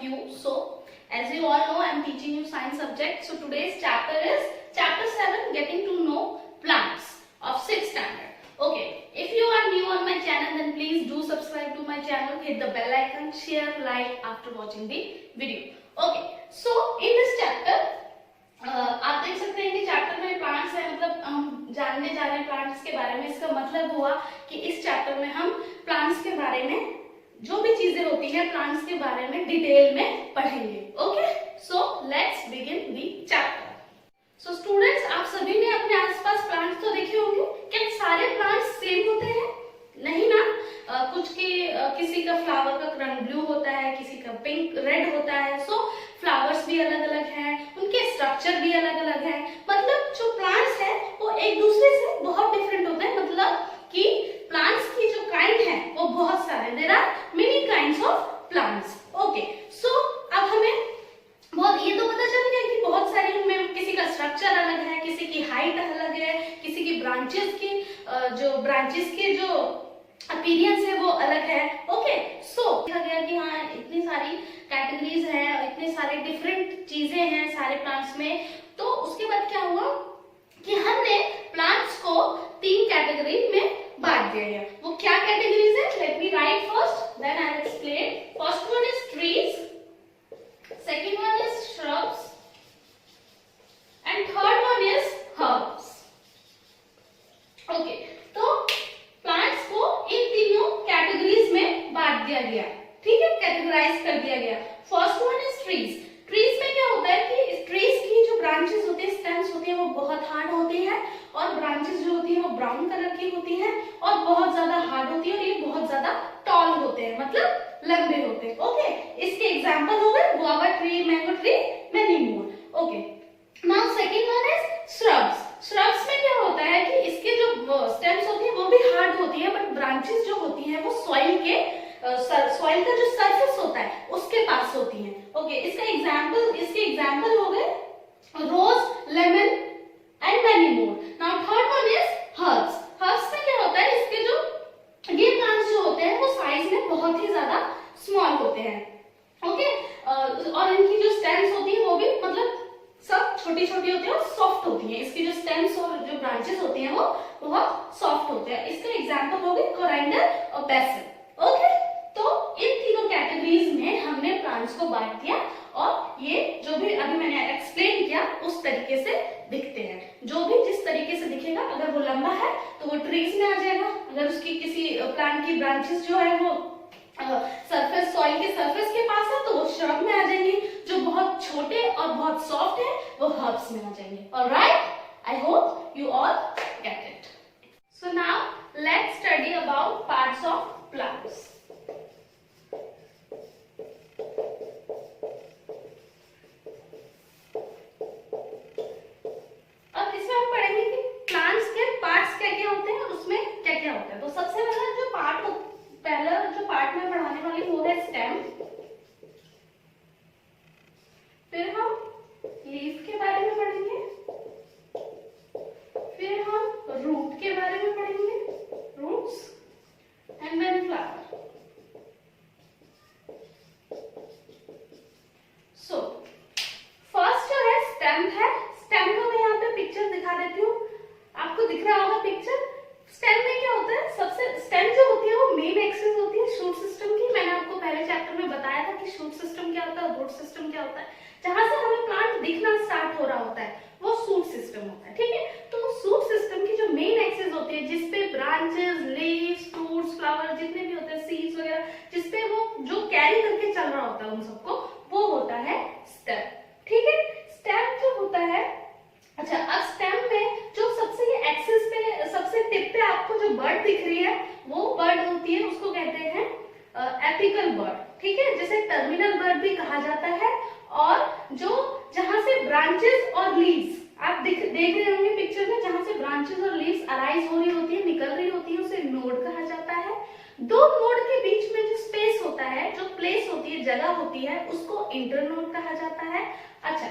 you. So, as you all know, I am teaching you science subject. So today's chapter is chapter 7, getting to know plants of 6th standard. Okay, if you are new on my channel, then please do subscribe to my channel, hit the bell icon, share, like after watching the video. Okay, so in this chapter, आप देख सकते हैं कि chapter में plants है, मतलब हम जानने जा रहे हैं प्लांट्स के बारे में। इसका मतलब हुआ कि इस चैप्टर में हम प्लांट्स के बारे में जो भी चीजें होती हैं प्लांट्स के बारे में डिटेल में पढ़ेंगे। Okay, so let's begin the chapter. So students, आप सभी ने अपने आसपास प्लांट्स तो देखे होंगे। क्या सारे प्लांट्स सेम होते हैं? नहीं ना। कुछ के किसी का फ्लावर का रंग ब्लू होता है, किसी का पिंक रेड होता है। सो फ्लावर्स भी अलग अलग हैं, उनके स्ट्रक्चर भी अलग अलग है। मतलब जो प्लांट्स है वो एक दूसरे से बहुत डिफरेंट होते हैं। मतलब कि प्लांट्स की जो काइंड है वो बहुत सारे, there are many kinds of plants. Okay, so अब हमें बहुत ये तो पता चल गया कि बहुत सारे उनमें किसी का स्ट्रक्चर अलग है, किसी की हाइट अलग है, किसी की ब्रांचेस के जो अपीयरेंस है वो अलग है। ओके, सो देखा गया कि हाँ इतनी सारी कैटेगरीज हैं, इतने सारे डिफरेंट चीजें हैं सारे प्लांट्स में। तो उसके बाद क्या हुआ कि हमने प्लांट्स को 3 कैटेगरी में बांट दिया गया। वो क्या कैटेगरीज है? Let me write first, then I will explain. First one is trees, second one is shrubs, and third one is herbs। Okay, तो प्लांट्स को इन तीनों कैटेगरीज में बांट दिया गया। ठीक है, कैटेगराइज कर दिया गया। First one is trees. Trees में क्या होता है कि ट्रीज की जो ब्रांचेस होती है, स्टेम्स होती है, वो बहुत हार्ड होती है, और ब्रांचेस जो होती है वो ब्राउन कलर की होती है और बहुत ज्यादा हार्ड होती है, और ये बहुत ज्यादा टॉल होते हैं, मतलब लंबे होते हैं। ओके, इसके एग्जांपल हो गए guava tree, mango tree, many more. Okay, now second one is shrubs. Shrubs में क्या होता है कि इसके जो स्टेम्स होती है वो भी हार्ड होती है, बट ब्रांचेस जो होती है वो सॉइल का जो सरफेस होता है उसके पास होती हैं। ओके, इसके एग्जांपल हो गए rose, lemon and many more. Now third one is herbs. Herbs में क्या होता है, इसके जो ये प्लांट्स जो होते हैं वो साइज में बहुत ही ज्यादा स्मॉल होते हैं। ओके, और इनकी जो स्टेम्स होती है वो भी मतलब सब छोटी छोटी होती है और सॉफ्ट होती है। इसकी जो स्टेम्स और जो ब्रांचेस होती हैं वो बहुत सॉफ्ट होते हैं। इसका एग्जांपल हो गए कोरिएंडर और बेसिल। ओके, तो इन तीनों कैटेगरीज में हमने प्लांट्स को बांट दिया, और ये जो भी अभी मैंने एक्सप्लेन किया उस तरीके से दिखते हैं। जो भी जिस तरीके से दिखेगा, अगर वो लंबा है तो वो ट्रीज में आ जाएगा, अगर उसकी किसी प्लांट की ब्रांचेस जो है वो सरफेस, सॉइल के सरफेस के पास है तो वो श्रब में आ जाएंगे, जो बहुत छोटे और बहुत सॉफ्ट है वो हर्ब्स में आ जाएंगे। Alright, I hope you all get it. So now let's study about parts of plants. अब इसमें हम पढ़ेंगे कि प्लांट्स के पार्ट्स क्या क्या होते हैं और उसमें क्या क्या होता है। तो सबसे पहला जो पार्ट में पढ़ाने वाली वो है स्टेम, फिर हम लीफ के बारे में पढ़ेंगे, फिर हम रूट के बारे में पढ़ेंगे, roots, and then flower. So first जो है स्टेम है। स्टेम को मैं यहाँ पे पिक्चर दिखा देती हूँ, आपको दिख रहा होगा पिक्चर। स्टेम में क्या होता है, सबसे स्टेम जो होती है वो मेन एक्सिस होती है शूट सिस्टम की। मैंने आपको पहले चैप्टर में बताया था कि शूट सिस्टम क्या होता है, रूट सिस्टम क्या होता है। जहां से हमें प्लांट दिखना स्टार्ट हो रहा होता है वो शूट सिस्टम होता है। ठीक है, तो शूट सिस्टम की जो मेन एक्सिस होती है, जिसपे ब्रांचेस, लीव्स, फ्रूट्स, फ्लावर जितने भी होते हैं, सीड्स वगैरह, जिसपे वो जो कैरी करके चल रहा होता है उन सबको, वो होता है स्टेम। ठीक है, स्टेम जो होता है, अच्छा अब स्टेम में जो सबसे एक्सिस पे, सबसे टिप पे आपको जो बर्ड दिख रही है वो बर्ड होती है, उसको कहते हैं एपिकल बर्ड। ठीक है, जिसे टर्मिनल बर्ड भी कहा जाता है। और जो जहां से ब्रांचेस और लीव्स आप देख रहे होंगे पिक्चर में, जहां से ब्रांचेस और लीव्स अराइज हो रही होती है, निकल रही होती है, उसे नोड कहा जाता है। दो नोड के बीच में जो स्पेस होता है, जो प्लेस होती है, जगह होती है, उसको इंटरनोड कहा जाता है। अच्छा,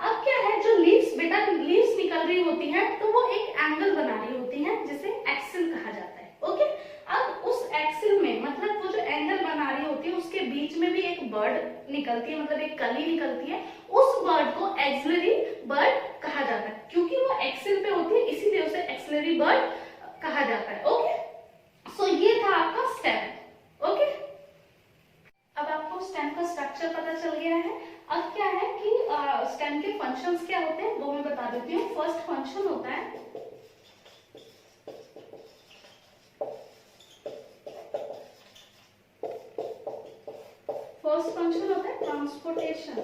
अब क्या है, जो लीव्स निकल रही होती हैं तो वो एक एंगल बना रही होती हैं, जिसे एक्सिल कहा जाता है। ओके, अब उस एक्सिल में मतलब वो जो एंगल बना रही होती है उसके बीच में भी एक बर्ड निकलती है, मतलब एक कली निकलती है, उस बर्ड को एक्सिलरी बर्ड कहा जाता है, क्योंकि वो एक्सिल पे होती है इसीलिए उसे एक्सिलरी बर्ड कहा जाता है। ओके, सो ये था आपका स्टेम। ओके, अब आपको स्टेम का स्ट्रक्चर पता चल गया है। अब क्या है कि स्टेम के फंक्शंस क्या होते हैं वो मैं बता देती हूँ। फर्स्ट फंक्शन होता है ट्रांसपोर्टेशन।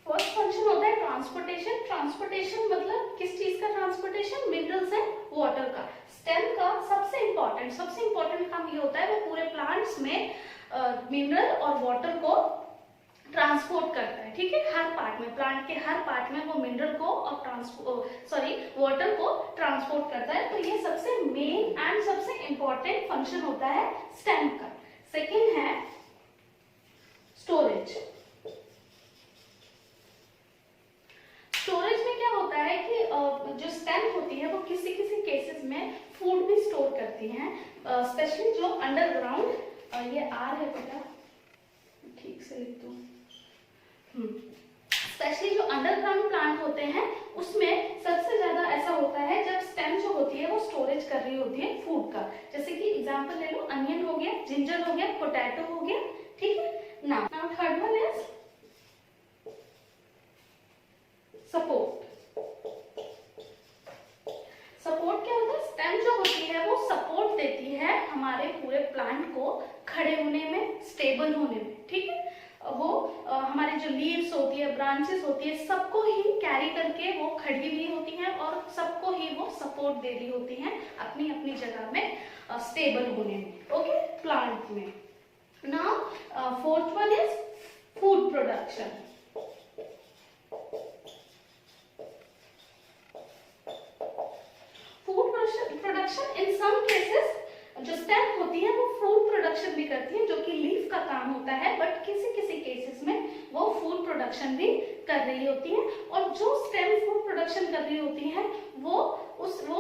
फर्स्ट फंक्शन होता है ट्रांसपोर्टेशन। ट्रांसपोर्टेशन मतलब किस चीज का ट्रांसपोर्टेशन? मिनरल्स एंड वाटर का। स्टेम का सबसे इंपॉर्टेंट काम ये होता है वो पूरे प्लांट्स में मिनरल और वाटर को ट्रांसपोर्ट करता है। ठीक है, हर पार्ट में, प्लांट के हर पार्ट में वो मिनरल को और वाटर को ट्रांसपोर्ट करता है। तो ये सबसे मेन एंड सबसे इंपॉर्टेंट फंक्शन होता है स्टेम का। सेकेंड है स्टोरेज। स्टोरेज में क्या होता है कि जो स्टेम होती है वो किसी किसी केसेस में फूड भी स्टोर करती हैं, स्पेशली जो अंडरग्राउंड, ये आर है बेटा, ठीक से लिख दो, स्पेशली जो अंडरग्राउंड प्लांट होते हैं उसमें सबसे ज्यादा ऐसा होता है जब स्टेम जो होती है वो स्टोरेज कर रही होती है फूड का। जैसे कि एग्जांपल ले लो, अनियन हो गया, जिंजर हो गया, पोटैटो हो गया। ठीक है, now third one is support. Support क्या होता है? स्टेम जो होती है वो सपोर्ट देती है हमारे पूरे प्लांट को खड़े होने में, स्टेबल होने में। ठीक है, वो हमारे जो लीव्स होती है, ब्रांचेस होती है, सबको ही कैरी करके वो खड़ी हुई होती हैं और सबको ही वो सपोर्ट दे रही होती हैं अपनी अपनी जगह में स्टेबल होने में। ओके, प्लांट में। Now fourth one is food production. Food production in some cases जो स्टेम होती है वो फूड प्रोडक्शन भी करती है, जो कि लीफ का काम होता है, बट किसी किसी केसेस में वो फूड प्रोडक्शन भी कर रही होती है। और जो स्टेम फूड प्रोडक्शन कर रही होती है वो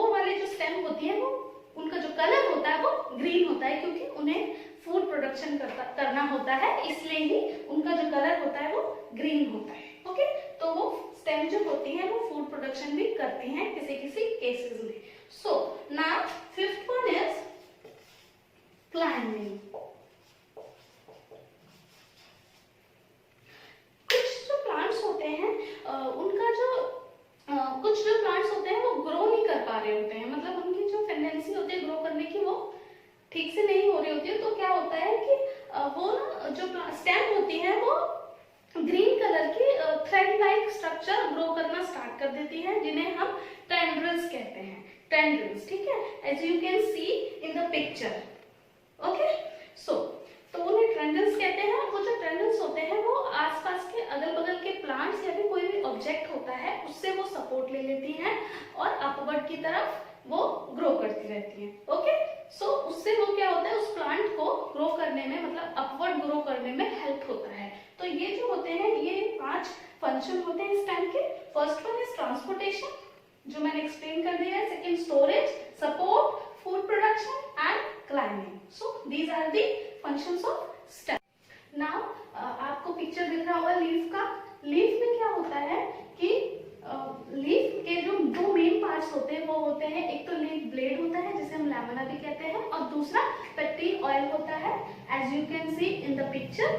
वाले जो स्टेम होती है वो उनका जो कलर होता है वो ग्रीन होता है, क्योंकि उन्हें फूड प्रोडक्शन करना होता है, इसलिए ही उनका जो कलर होता है वो ग्रीन होता है। ओके, तो वो स्टेम जो होती है वो फूड प्रोडक्शन भी करती हैं किसी किसी केसेस में। So now fifth one is climbing. कुछ जो प्लांट्स होते हैं उनका जो कुछ जो प्लांट्स होते हैं वो ग्रो नहीं कर पा रहे होते हैं, मतलब उनकी जो टेंडेंसी होती है ग्रो करने की वो ठीक से नहीं हो रही होती है। तो क्या होता है कि वो ना जो स्टेम होती है वो ग्रीन कलर की थ्रेड लाइक स्ट्रक्चर ग्रो करना स्टार्ट कर देती है, जिन्हें हम टेंड्रिल्स कहते हैं। टेंड्रिल्स, ठीक है, as you can see in the picture. Okay, so तो उन्हें टेंड्रिल्स कहते हैं। वो जो टेंड्रिल्स होते हैं वो आसपास के अगल बगल के प्लांट्स या फिर कोई भी ऑब्जेक्ट होता है उससे वो सपोर्ट ले लेती हैं और अपवर्ड की तरफ वो ग्रो करती रहती हैं। ओके, सो उससे वो क्या होता है, उस प्लांट को ग्रो करने में, मतलब अपवर्ड ग्रो करने में हेल्प होता है। तो ये जो होते हैं ये 5 फंक्शन होते हैं स्टेम के। फर्स्ट वन इज ट्रांसपोर्टेशन, जो मैंने एक्सप्लेन कर दिया है। Second storage, support, food production and climbing. So these are the functions of stem. Now आपको पिक्चर दिख रहा होगा लीफ का। लीफ में क्या होता है कि लीफ के जो 2 मेन पार्ट्स होते हैं वो होते हैं, एक तो लीफ ब्लेड होता है जिसे हम लैमिना भी कहते हैं, और दूसरा पेटियोल ऑयल होता है, as you can see in the picture.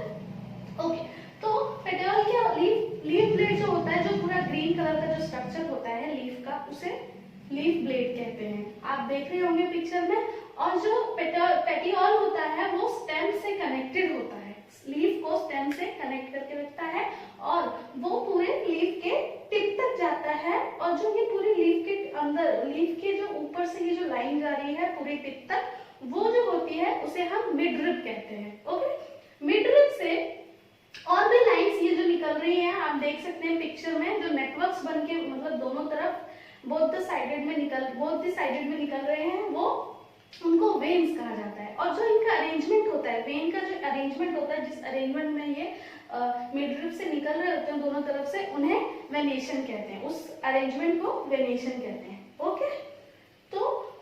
Okay, तो पेटियोल क्या, लीफ ब्लेड जो होता है, जो पूरा ग्रीन कलर का जो स्ट्रक्चर होता है लीफ का, उसे लीफ ब्लेड कहते हैं, आप देख रहे होंगे पिक्चर में। और जो पेटियोल होता है वो स्टेम से कनेक्टेड होता है, लीफ को स्टेम से कनेक्ट करके रखता है और वो पूरे लीफ के टिप तक जाता है। और जो ये पूरी लीफ के अंदर, लीफ के जो ऊपर से ये जो लाइन जा रही है पूरी टिप तक, वो जो होती है उसे हम मिडरिब कहते हैं। ओके, मिडरिब से और भी लाइंस ये जो निकल रही हैं आप देख सकते हैं पिक्चर में, जो नेटवर्क्स बन के मतलब दोनों तरफ बोथ द साइडेड में निकल रहे हैं, वो उनको वेन्स कहा जाता है। और जो इनका अरेंजमेंट होता है, वेन का जो अरेंजमेंट होता है, जिस अरेंजमेंट में ये मिडरिप से निकल रहे होते हैं दोनों तरफ से, उन्हें वेनेशन कहते हैं, उस अरेंजमेंट को वेनेशन कहते हैं। ओके, तो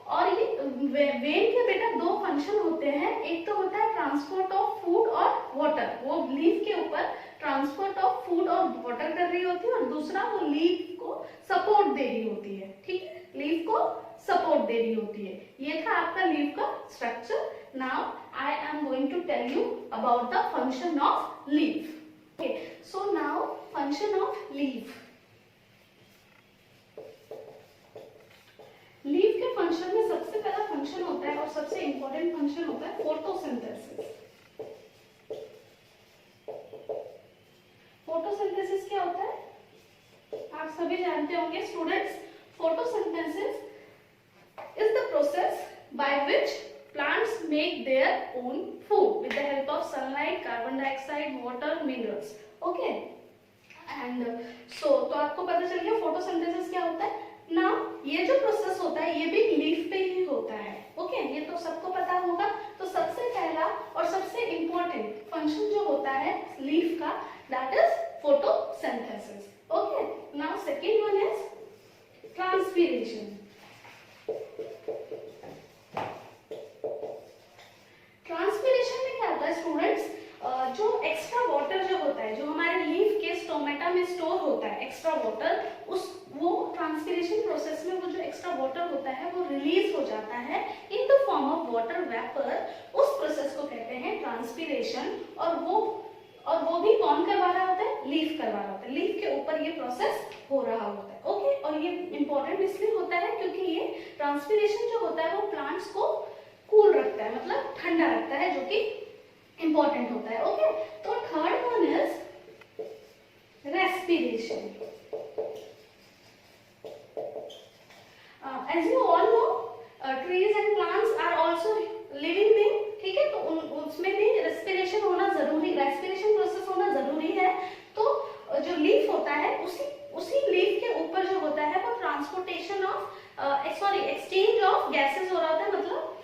और ये वेन के बेटा दो फंक्शन होते हैं, एक तो होता है ट्रांसपोर्ट ऑफ फूड और वाटर, वो लीफ के ऊपर ट्रांसपोर्ट ऑफ फूड और वाटर कर रही होती है, और दूसरा वो लीफ को सपोर्ट दे रही होती है। ठीक है, लीफ को सपोर्ट दे रही होती है। ये था आपका लीफ का structure. Now I am going to tell you about the function of leaf. Okay, so now function of leaf. Leaf के फंक्शन में सबसे पहला फंक्शन होता है और सबसे इंपॉर्टेंट फंक्शन होता है फोटोसिंथेसिस। फोटोसिंथेसिस क्या होता है आप सभी जानते होंगे students. Photosynthesis is the process by which plants make their own food with the help of sunlight, carbon dioxide, water, minerals. Okay, and so तो आपको पता चल गया फोटोसिंथेसिस क्या होता है ना। ये जो प्रोसेस होता है ये भी लीफ पे ही होता है। ओके, ये तो सबको पता होगा। तो सबसे पहला और सबसे इंपॉर्टेंट फंक्शन जो होता है लीफ का, that is photosynthesis. Okay, now second one is transpiration. Transpiration में क्या होता है स्टूडेंट्स, जो एक्स्ट्रा वाटर जो होता है, जो हमारे लीफ के स्टोमेटा में स्टोर होता है एक्स्ट्रा वाटर, वो ट्रांसपीरेशन प्रोसेस में वो जो एक्स्ट्रा वाटर होता है वो रिलीज हो जाता है in the form of water vapour. उस प्रोसेस को कहते हैं ट्रांसपीरेशन। और वो भी कौन करवा रहा होता है, लीफ करवा रहा होता है। लीफ के ऊपर ये प्रोसेस हो रहा होता है। ओके, और ये इंपॉर्टेंट इसलिए होता है क्योंकि ये ट्रांसपीरेशन जो होता है वो प्लांट्स को कूल रखता है, मतलब ठंडा रखता है, जो कि इंपॉर्टेंट होता है। ओके, तो third one is respiration. As you all know trees and plants are also living being. ठीक है, तो उसमें भी रेस्पिरेशन होना जरूरी, रेस्पिरेशन प्रोसेस होना जरूरी है। तो जो लीफ होता है उसी लीफ के ऊपर जो होता है वो transportation of exchange of gases हो रहा होता है, मतलब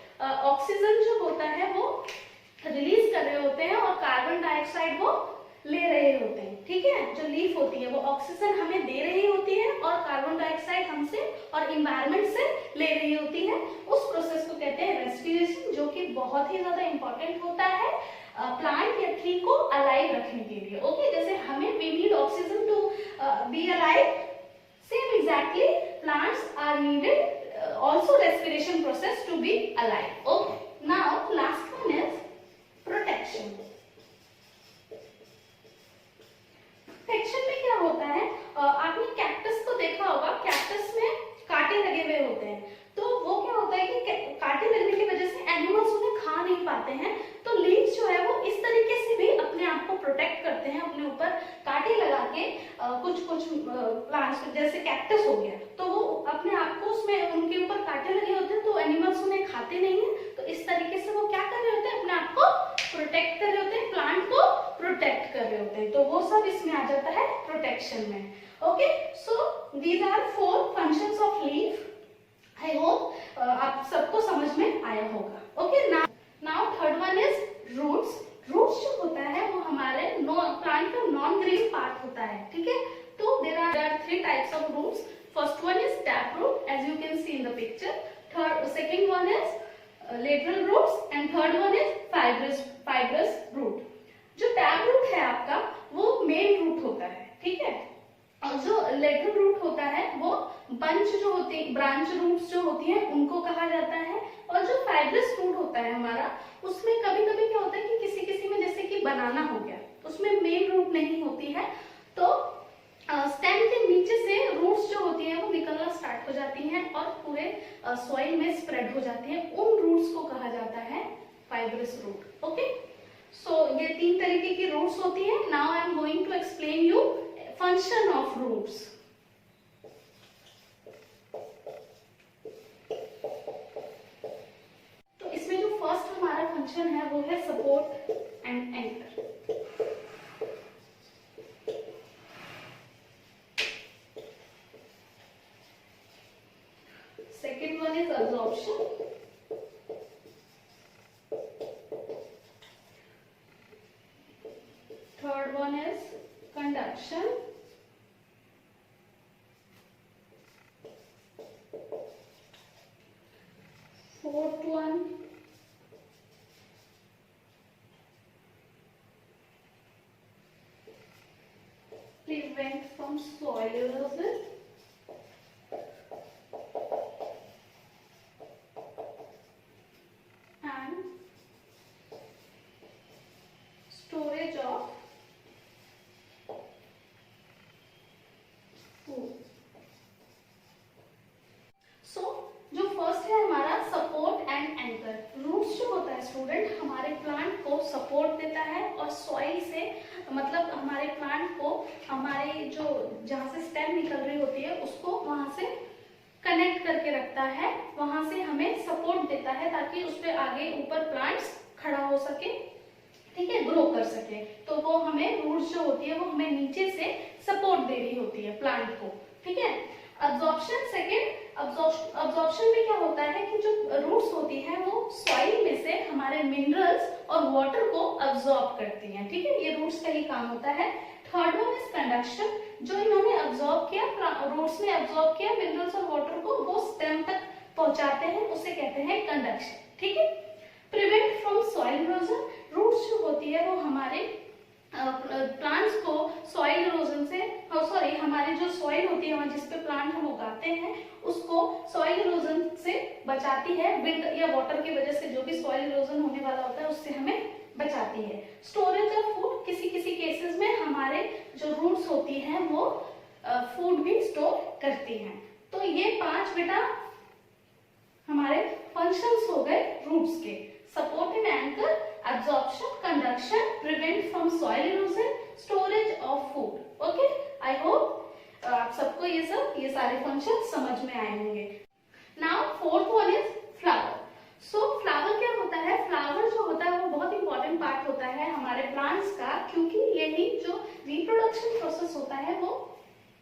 ऑक्सीजन जो होता है वो रिलीज कर रहे होते हैं और कार्बन डाइऑक्साइड वो ले रहे होते हैं। ठीक है, जो लीफ होती है वो ऑक्सीजन हमें दे रही होती है और कार्बन डाइऑक्साइड हमसे और इन्वायरमेंट से ले रही होती है। उस प्रोसेस को कहते हैं रेस्पिरेशन, जो कि बहुत ही ज्यादा इंपॉर्टेंट होता है प्लांट या ट्री को अलाइव रखने के लिए। ओके, जैसे हमें we need oxygen to be alive, same exactly plants are needed also respiration process to be alive. Okay, now last one is protection. protection में क्या होता है, आपने कैक्टस को देखा होगा, कैक्टस में कांटे लगे हुए होते हैं। तो वो क्या होता है कि कांटे लगने की वजह से एनिमल्स उन्हें खा नहीं पाते हैं। तो लीव्स जो है वो इस तरीके से भी अपने आप को प्रोटेक्ट करते हैं, अपने ऊपर कांटे लगा के। कुछ प्लांट्स जैसे कैक्टस हो गया, तो वो अपने आप को उसमें उनके ऊपर कांटे लगे होते हैं, तो एनिमल्स उन्हें खाते नहीं है। तो इस तरीके से वो क्या कर रहे होते हैं, अपने आप को प्रोटेक्ट कर रहे होते हैं, प्लांट को प्रोटेक्ट कर रहे होते हैं। तो वो सब इसमें आ जाता है प्रोटेक्शन में। Okay, so these are 4 functions of leaf. I hope आप सबको समझ में आया होगा। Okay, now third one is roots. Roots जो होता है वो हमारे प्लांट का नॉन ग्रीन पार्ट होता है। ठीक है, तो there are 3 types of roots. First one is tap root, as you can see in the picture. Second one is lateral roots and third one is fibrous root. जो tap root है आपका वो main root होता है। ठीक है, और जो लेटरल रूट होता है वो बंच जो होती है, ब्रांच रूट्स जो होती हैं उनको कहा जाता है। और जो फाइब्रस रूट होता है हमारा, उसमें कभी कभी क्या होता है कि किसी में जैसे कि बनाना हो गया, उसमें मेन रूट नहीं होती है, तो स्टेम के नीचे से रूट्स जो होती हैं वो निकलना स्टार्ट हो जाती हैं और पूरे सॉइल में स्प्रेड हो जाती हैं। उन रूट्स को कहा जाता है फाइब्रस रूट। ओके, सो ये 3 तरीके की रूट्स होती हैं। Now I am going to explain you function of roots. तो इसमें जो फर्स्ट हमारा फंक्शन है वो है support and anchor. Second one is absorption. Third third one is conduction. Fourth one prevent from soil erosion. And storage of food. So जो first है हमारा सपोर्ट एंड एंकर। रूट्स जो होता है स्टूडेंट हमारे प्लांट को सपोर्ट देता है और सॉइल से मतलब हमारे प्लांट को हमारे जो जहाँ से स्टेम निकल रही होती है उसको वहां से कनेक्ट करके रखता है, वहां से हमें सपोर्ट देता है ताकि उस पर आगे ऊपर प्लांट्स खड़ा हो सके, ठीक है, ग्रो कर सके। तो वो हमें रूट्स जो होती है वो हमें नीचे से सपोर्ट दे रही होती है प्लांट को, ठीक है। अब्जॉर्प्शन, सेकेंड अब्जॉर्प्शन में क्या होता है कि जो रूट्स होती है वो सॉइल में से हमारे मिनरल्स और वाटर को अब्जॉर्ब करती हैं, ठीक है, ये रूट्स का ही काम होता है। थर्ड वन इज कंडक्शन, जो इन्होंने अब्जॉर्ब किया, रूट्स ने अब्जॉर्ब किया मिनरल्स और वाटर को, वो स्टेम तक पहुंचाते हैं, उसे कहते हैं कंडक्शन, ठीक है। Prevent from soil erosion, roots जो होती है वो हमारे प्लांट्स को सॉइल इरोजन से, सॉरी हमारी जो सॉइल होती है जिस पे प्लांट हम उगाते हैं उसको सॉइल इरोजन से बचाती है, विंड या वाटर की वजह से जो भी सॉइल इरोजन होने वाला होता है उससे हमें बचाती है। स्टोरेज ऑफ फूड, किसी किसी केसेस में हमारे जो रूट्स होती हैं वो फूड भी स्टोर करती हैं। तो ये 5 बेटा हमारे फंक्शंस हो गए रूट्स के, support and anchor, absorption, conduction, prevent from soil erosion, storage of food. Okay, I hope आप सबको ये सारे फंक्शन समझ में आए होंगे। Now fourth one is flower. So flower क्या होता है? फ्लावर जो होता है वो बहुत इंपॉर्टेंट पार्ट होता है हमारे प्लांट्स का, क्योंकि यही जो रिप्रोडक्शन प्रोसेस होता है वो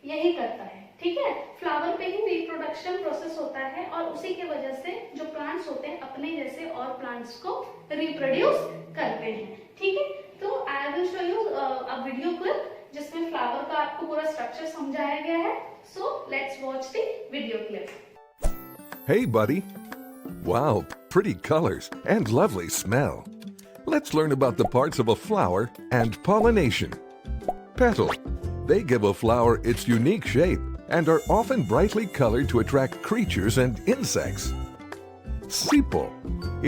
यही करता है, ठीक है। फ्लावर पे ही रिप्रोडक्शन प्रोसेस होता है और उसी के वजह से जो प्लांट्स होते हैं अपने जैसे और प्लांट्स को रिप्रोड्यूस करते हैं, ठीक है। तो I will show you a video clip जिसमें फ्लावर का आपको पूरा स्ट्रक्चर समझाया गया है। So let's watch the video clip. Hey buddy. Wow, pretty colors and lovely smell. Let's learn about the parts of a flower and pollination. Petal. They give a flower its unique shape and are often brightly colored to attract creatures and insects. Sepal.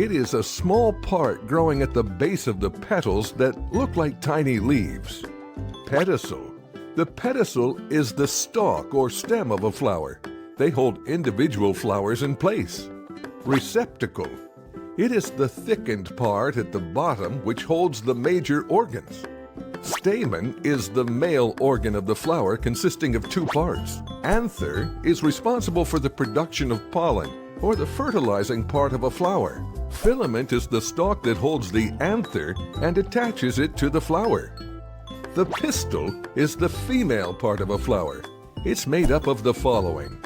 It is a small part growing at the base of the petals that look like tiny leaves. Pedicel. The pedicel is the stalk or stem of a flower. They hold individual flowers in place. Receptacle. It is the thickened part at the bottom which holds the major organs. Stamen is the male organ of the flower consisting of 2 parts. Anther is responsible for the production of pollen, or the fertilizing part of a flower. Filament is the stalk that holds the anther and attaches it to the flower. The pistil is the female part of a flower. It's made up of the following.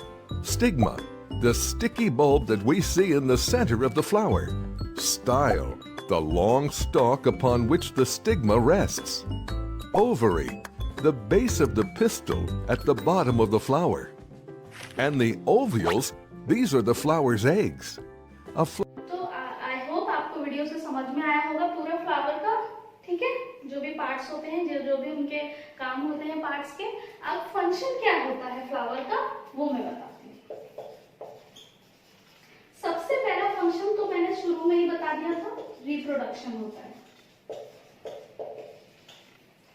Stigma, the sticky bulb that we see in the center of the flower. Style, the long stalk upon which the stigma rests. Ovary, the base of the pistil at the bottom of the flower. And the ovules, these are the flower's eggs. तो I hope आपको video से समझ में आया होगा पूरा flower का, ठीक है, जो भी पार्ट्स होते हैं, जो भी उनके काम होते हैं पार्ट्स के। अब फंक्शन क्या होता है फ्लावर का वो मैं बताती हूँ। सबसे पहला फंक्शन तो मैंने शुरू में ही बता दिया था, रिप्रोडक्शन होता है।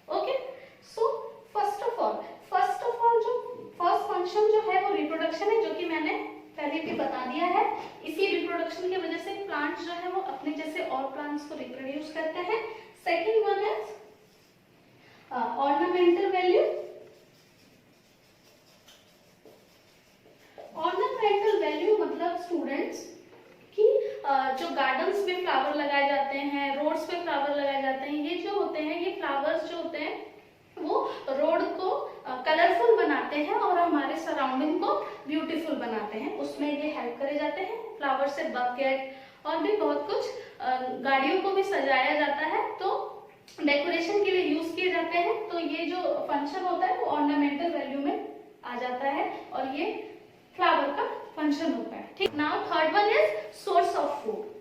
Okay, so first of all जो फर्स्ट फंक्शन जो है वो रिप्रोडक्शन है, जो कि मैंने पहले भी बता दिया है। इसी रिप्रोडक्शन की वजह से प्लांट्स जो है वो अपने जैसे और प्लांट्स को रिप्रोड्यूस करते हैं। Second one is ornamental value. Ornamental value मतलब स्टूडेंट्स कि जो गार्डन्स में फ्लावर लगाए जाते हैं, रोड्स पे फ्लावर लगाए जाते हैं, ये जो होते हैं, ये फ्लावर्स जो होते हैं वो रोड को कलरफुल बनाते हैं और हमारे सराउंडिंग को ब्यूटीफुल बनाते हैं, उसमें ये हेल्प करे जाते हैं। फ्लावर से बकेट और भी बहुत कुछ गाड़ियों को भी सजाया जाता है, तो डेकोरेशन के लिए यूज किए जाते हैं। तो ये जो फंक्शन होता है वो ऑर्नामेंटल वैल्यू में आ जाता है और ये फ्लावर का फंक्शन होता है। ठीक, now third one is source of food.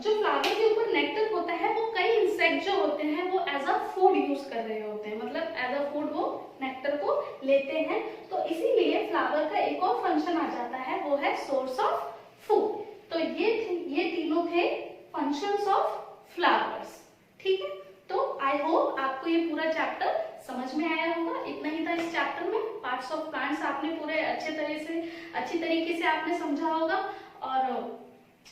जो फ्लावर के ऊपर नेक्टर होता है वो कई इंसेक्ट जो होते हैं वो एज अ फूड यूज कर रहे होते हैं, मतलब एज अ फूड वो नेक्टर को लेते हैं। तो इसीलिए फ्लावर का एक और फंक्शन आ जाता है, वो है सोर्स ऑफ फूड। तो ये तीनों थे फंक्शंस ऑफ फ्लावर्स। ठीक है, तो आई होप आपको ये पूरा चैप्टर समझ में आया होगा। इतना ही था इस चैप्टर में। पार्ट्स ऑफ प्लांट्स आपने पूरे अच्छी तरीके से आपने समझा होगा और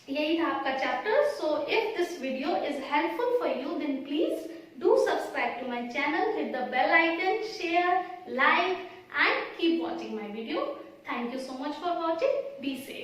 यही था आपका chapter. So if this video is helpful for you then please do subscribe to my channel, hit the bell icon, share, like and keep watching my video. Thank you so much for watching. Be safe.